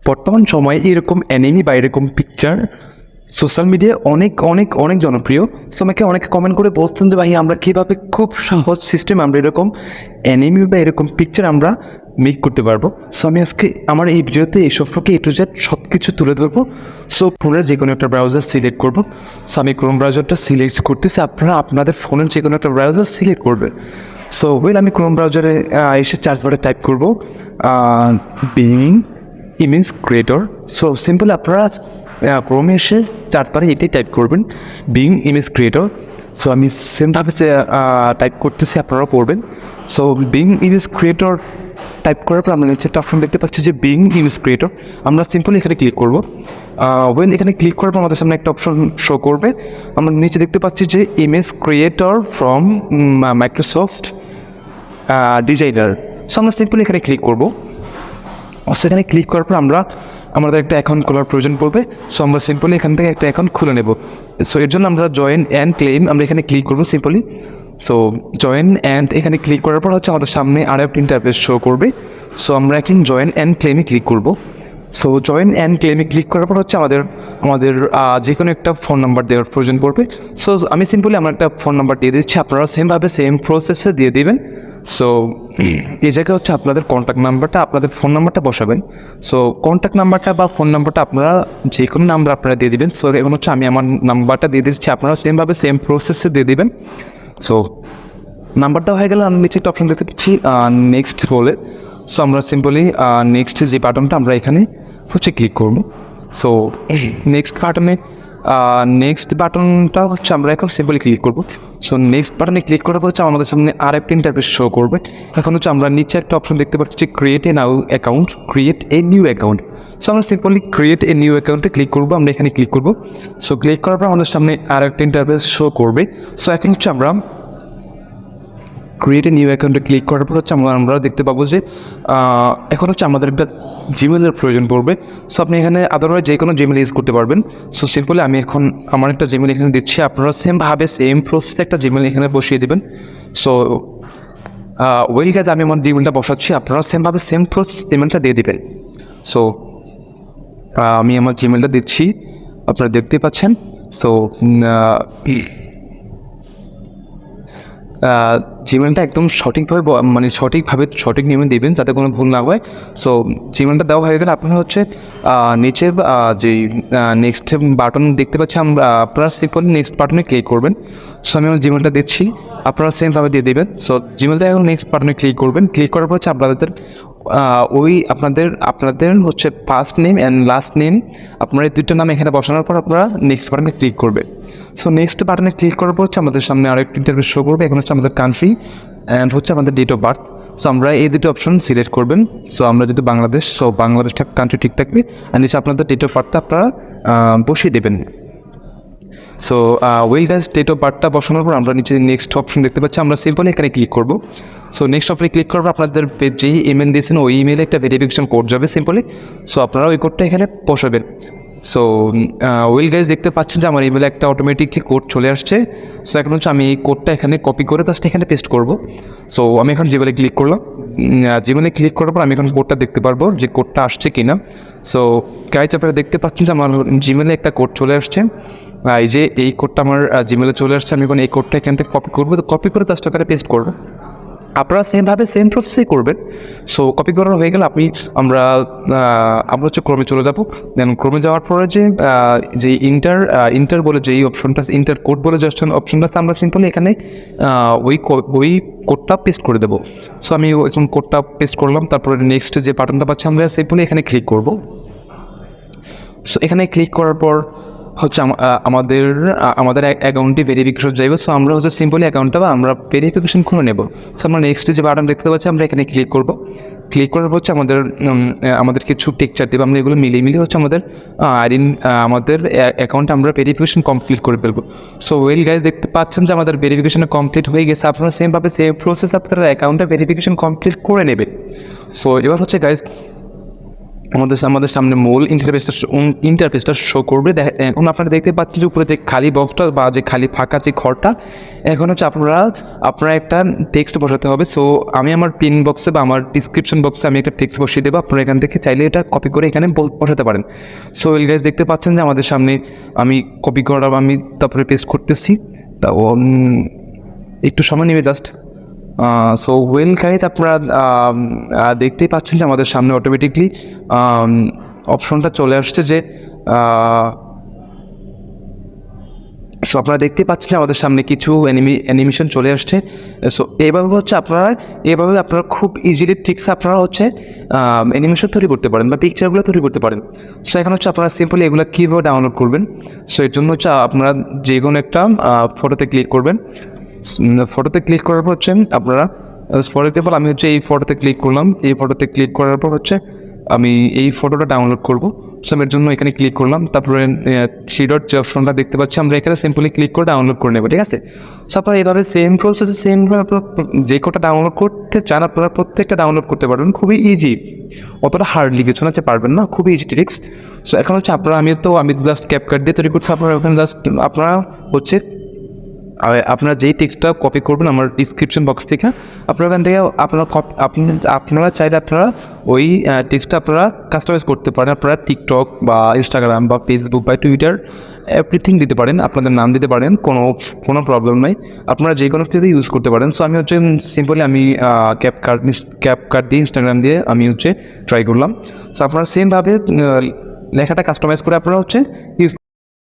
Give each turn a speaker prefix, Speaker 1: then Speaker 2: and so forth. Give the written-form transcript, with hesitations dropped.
Speaker 1: বর্তমান সময়ে এরকম অ্যানিমি বা এরকম পিকচার সোশ্যাল মিডিয়ায় অনেক অনেক অনেক জনপ্রিয়। সো আমাকে অনেকে কমেন্ট করে বলছেন যে ভাই আমরা কীভাবে খুব সহজ সিস্টেম আমরা এরকম অ্যানিমি বা এরকম পিকচার আমরা মেক করতে পারবো। সো আমি আজকে আমার এই ভিডিওতে এই সম্পর্কে A to Z সব কিছু তুলে ধরবো। সো ফোনের যে কোনো একটা ব্রাউজার সিলেক্ট করবো। সো আমি ক্রোম ব্রাউজারটা সিলেক্ট করতেছি, আপনারা আপনাদের ফোনের যে কোনো একটা ব্রাউজার সিলেক্ট করবে। সো আমি ক্রোম ব্রাউজারে এসে সার্চ বারে টাইপ করবো being image creator. So simply আপনারা ক্রোমে এসে সার্চ বারে এটাই টাইপ করবেন, বিং ইমেজ ক্রিয়েটর। সো আমি সেমভাবে টাইপ করতেছি, আপনারাও করবেন। So being image creator type করার পর আমরা নিচে একটা অপশন দেখতে পাচ্ছি যে বিং ইমেজ ক্রিয়েটর। আমরা সিম্পলি এখানে ক্লিক করবো। এখানে ক্লিক করার পর আমাদের সামনে একটা অপশন শো করবে। আমরা নিচে দেখতে পাচ্ছি যে image creator from Microsoft designer. So আমরা সিম্পলি এখানে ক্লিক করবো। সেখানে ক্লিক করার পর আমাদের একটা অ্যাকাউন্ট খোলার প্রয়োজন পড়বে। সো আমরা সিম্পলি এখান থেকে একটা অ্যাকাউন্ট খুলে নেব। সো এর জন্য আমরা জয়েন অ্যান্ড ক্লেম আমরা এখানে ক্লিক করবো সিম্পলি। সো জয়েন অ্যান্ড এখানে ক্লিক করার পর হচ্ছে আমাদের সামনে আরও একটা ইন্টারফেস শো করবে। সো আমরা এখন জয়েন অ্যান্ড ক্লেমে ক্লিক করবো। সো জয়েন অ্যান্ড ক্লেমে ক্লিক করার পর হচ্ছে আমাদের যে কোনো একটা ফোন নাম্বার দেওয়ার প্রয়োজন পড়বে। সো আমি সিম্পলি আমার একটা ফোন নাম্বার দিয়ে দিচ্ছি, আপনারা সেমভাবে সেম প্রসেসে দিয়ে দেবেন। সো এই জায়গায় হচ্ছে আপনাদের কন্ট্যাক্ট নাম্বারটা, আপনাদের ফোন নাম্বারটা বসাবেন। সো কন্ট্যাক্ট নাম্বারটা বা ফোন নাম্বারটা আপনারা যে কোনো নাম্বার আপনারা দিয়ে দেবেন। সো এখন হচ্ছে আমি আমার নাম্বারটা দিয়ে দিচ্ছি, আপনারা সেমভাবে সেম প্রসেসে দিয়ে দেবেন। সো নাম্বারটা হয়ে গেলে আমি নিচে একটা অপশন দেখতে পাচ্ছি নেক্সট বলে। সো আমরা সিম্পলি নেক্সট যে বাটনটা আমরা এখানে হচ্ছে ক্লিক করবো। সো নেক্সট বাটনটা হচ্ছে আমরা এখন সিম্পলি ক্লিক করবো। সো নেক্সট বাটনে ক্লিক করার পর হচ্ছে আমাদের সামনে আর একটা ইন্টারফেস শো করবে। এখন হচ্ছে আমরা নিচে একটা অপশন দেখতে পাচ্ছি যে create a new account. So আমরা সিম্পলি ক্রিয়েট এ নিউ অ্যাকাউন্টে ক্লিক করবো, আমরা এখানে ক্লিক করবো। সো ক্লিক করার পর আমাদের সামনে আর একটা ইন্টারফেস শো করবে। সো এখন হচ্ছে আমরা ক্রিয়েট এ নিউ অ্যাকাউন্টে ক্লিক করার পর হচ্ছে আমরা দেখতে পাবো যে এখন হচ্ছে আমাদের একটা জিমেলের প্রয়োজন পড়বে। সো আপনি এখানে আদারওয়াইজ যে কোনো জিমেল ইউজ করতে পারবেন। সো সিম্পলি আমি এখন আমার একটা জিমেল এখানে দিচ্ছি, আপনারা সেমভাবে সেম প্রসেসে একটা জিমেল এখানে বসিয়ে দেবেন। সো গাইজ আমি আমার জিমেলটা বসাচ্ছি, আপনারা সেমভাবে সেম প্রসেস জিমেলটা দিয়ে দেবেন। সো আমি আমার জিমেলটা দিচ্ছি, আপনারা দেখতে পাচ্ছেন। সো জিমেলটা একদম সঠিকভাবে সঠিক নিয়মে দেবেন যাতে কোনো ভুল না হয়। সো জিমেলটা দেওয়া হয়ে গেলে আপনারা হচ্ছে নিচে যেই নেক্সট বাটন দেখতে পাচ্ছি আপনারা সিম্পলি নেক্সট বাটনে ক্লিক করবেন। সো আমি আমার জিমেলটা দিচ্ছি, আপনারা সেমভাবে দিয়ে দেবেন। সো জিমেলটা এখন নেক্সট বাটনে ক্লিক করবেন। ক্লিক করার পর হচ্ছে আপনাদের হচ্ছে first name and last name, আপনারা এই দুটো নাম এখানে বসানোর পর আপনারা নেক্সট বাটনে ক্লিক করবে। সো নেক্সট বাটনে ক্লিক করার পর হচ্ছে আমাদের সামনে আরেকটি ইন্টারফেস শো করবে। এখন হচ্ছে আমাদের কান্ট্রি অ্যান্ড হচ্ছে আমাদের ডেট অফ বার্থ। সো আমরা এই দুটো অপশন সিলেক্ট করবেন। সো আমরা যদি বাংলাদেশ, সো বাংলাদেশটা কান্ট্রি ঠিক থাকবে, আর নিচে আপনাদের ডেট অফ বার্থটা আপনারা বসিয়ে দেবেন। সো গাইজ ডেট অফ বার্থটা বসানোর পর আমরা নিচে নেক্সট অপশন দেখতে পাচ্ছি, আমরা সিম্পলি এখানে ক্লিক করবো। সো নেক্সট অপশনে ক্লিক করবো, আপনাদের যেই ইমেল দিয়েছেন ওই ইমেলে একটা ভেরিফিকেশন কোড যাবে সিম্পলি। সো আপনারা ওই কোডটা এখানে বসাবেন। সো গাইজ দেখতে পাচ্ছেন যে আমার ইমেলে একটা অটোমেটিকলি কোড চলে আসছে। সো এখন হচ্ছে আমি এই কোডটা এখানে কপি করে জাস্ট এখানে পেস্ট করবো। সো আমি এখন জিমেলে ক্লিক করলাম। জিমেলে ক্লিক করার পর আমি এখন কোডটা দেখতে পারবো যে কোডটা আসছে কিনা। সো গাইজ আপনারা দেখতে পাচ্ছেন যে আমার জিমেলে একটা কোড চলে আসছে। এই যে এই কোডটা আমার জিমেলে চলে আসছে, আমি এখন এই কোডটা এখান থেকে কপি করবো। তো কপি করে জাস্ট ওখানে পেস্ট করবো। আপনারা সেমভাবে সেম প্রসেসেই করবেন। সো কপি করা হয়ে গেলে আমরা হচ্ছে ক্রমে চলে যাবো। দেন ক্রমে যাওয়ার পরে যে ইন্টার বলে যেই অপশনটা, ইন্টার কোড বলে জাস্ট অপশনটা আছে, আমরা সিম্পলি এখানে ওই কোডটা পেস্ট করে দেবো। সো আমি এখন কোডটা পেস্ট করলাম। তারপরে নেক্সট যে বাটনটা পাচ্ছি আমরা সিম্পলি এখানে ক্লিক করবো। সো এখানে ক্লিক করার পর হচ্ছে আমাদের অ্যাকাউন্টটি ভেরিফিকেশন যাইবে। সো আমরা হচ্ছে সিম্পলি অ্যাকাউন্টটা আমরা ভেরিফিকেশন খুলে নেব। সো আমরা নেক্সট যে বাটন দেখতে পাচ্ছি আমরা এখানে ক্লিক করবো। ক্লিক করার পর হচ্ছে আমাদের কিছু টেকচার দেবো, আমরা এগুলো মিলিয়ে হচ্ছে আমাদের অ্যাকাউন্টে আমরা ভেরিফিকেশন কমপ্লিট করে ফেলবো। সো গাইজ দেখতে পাচ্ছেন যে আমাদের ভেরিফিকেশন কমপ্লিট হয়ে গেছে। আপনারা সেমভাবে সেম প্রসেস আপনারা অ্যাকাউন্টে ভেরিফিকেশন কমপ্লিট করে নেবেন। সো এবার হচ্ছে গাইজ আমাদের সামনে মূল ইন্টারফেসটা শো করবে। এখন আপনারা দেখতে পাচ্ছেন যে উপরে যে খালি বক্সটা বা যে খালি ফাঁকা যে ঘরটা, এখন হচ্ছে আপনারা একটা টেক্সট বসাতে হবে। সো আমি আমার পিন বক্সে বা আমার ডিসক্রিপশন বক্সে আমি একটা টেক্সট বসিয়ে দেবো, আপনারা এখান থেকে চাইলে এটা কপি করে এখানে বসাতে পারেন। সো গাইস দেখতে পাচ্ছেন যে আমাদের সামনে আমি কপি করা আমি তারপরে পেস্ট করতেছি। তা একটু সময় নেবে জাস্ট। সো ওয়েল গাইজ আপনারা দেখতেই পাচ্ছেন যে আমাদের সামনে অটোমেটিকলি অপশনটা চলে আসছে যে সো আপনারা দেখতে পাচ্ছেন আমাদের সামনে কিছু অ্যানিমেশন চলে আসছে। সো এইভাবে হচ্ছে আপনারা খুব ইজিলি ট্রিক্সে আপনারা হচ্ছে অ্যানিমেশন তৈরি করতে পারেন বা পিকচারগুলো তৈরি করতে পারেন। সো এখন হচ্ছে আপনারা সিম্পলি এগুলো কীভাবে ডাউনলোড করবেন। সো এর জন্য হচ্ছে আপনারা যে কোনো একটা ফটোতে ক্লিক করবেন। ফটোতে ক্লিক করার পর হচ্ছে আপনারা ফর এক্সাম্পল আমি হচ্ছে এই ফটোতে ক্লিক করলাম। এই ফটোতে ক্লিক করার পর হচ্ছে আমি এই ফটোটা ডাউনলোড করব। সো এর জন্য এখানে ক্লিক করলাম, তারপরে 3 ডট যে অপশনটা দেখতে পাচ্ছি আমরা এখানে সিম্পলি ক্লিক করে ডাউনলোড করে নেব, ঠিক আছে। সো আপনারা এইভাবে সেম প্রসেসে সেমভাবে আপনারা যে কোটা ডাউনলোড করতে চান আপনারা প্রত্যেকটা ডাউনলোড করতে পারবেন, খুবই ইজি, অতটা হার্ডলি কিছু না যে পারবেন না, খুবই ইজি ট্রিক্স। সো এখন হচ্ছে আমি জাস্ট ক্যাপকাট দিয়ে তৈরি করছি। আপনারা ওখানে জাস্ট আপনারা হচ্ছে আপনারা যেই টেক্সটটা কপি করবেন আমার ডিসক্রিপশন বক্স থেকে, আপনারা ওখান থেকে আপনারা চাইলে আপনারা ওই টেক্সটটা আপনারা কাস্টমাইজ করতে পারেন। আপনারা টিকটক বা ইনস্টাগ্রাম বা ফেসবুক বা টুইটার এভরিথিং দিতে পারেন, আপনাদের নাম দিতে পারেন, কোনো প্রবলেম নাই, আপনারা যে কোনো কিছুতে ইউজ করতে পারেন। সো আমি হচ্ছে সিম্পলি আমি ক্যাপকাট দিয়ে ইনস্টাগ্রাম দিয়ে আমি হচ্ছে ট্রাই করলাম। সো আপনারা সেমভাবে লেখাটা কাস্টমাইজ করে আপনারা হচ্ছে ইউজ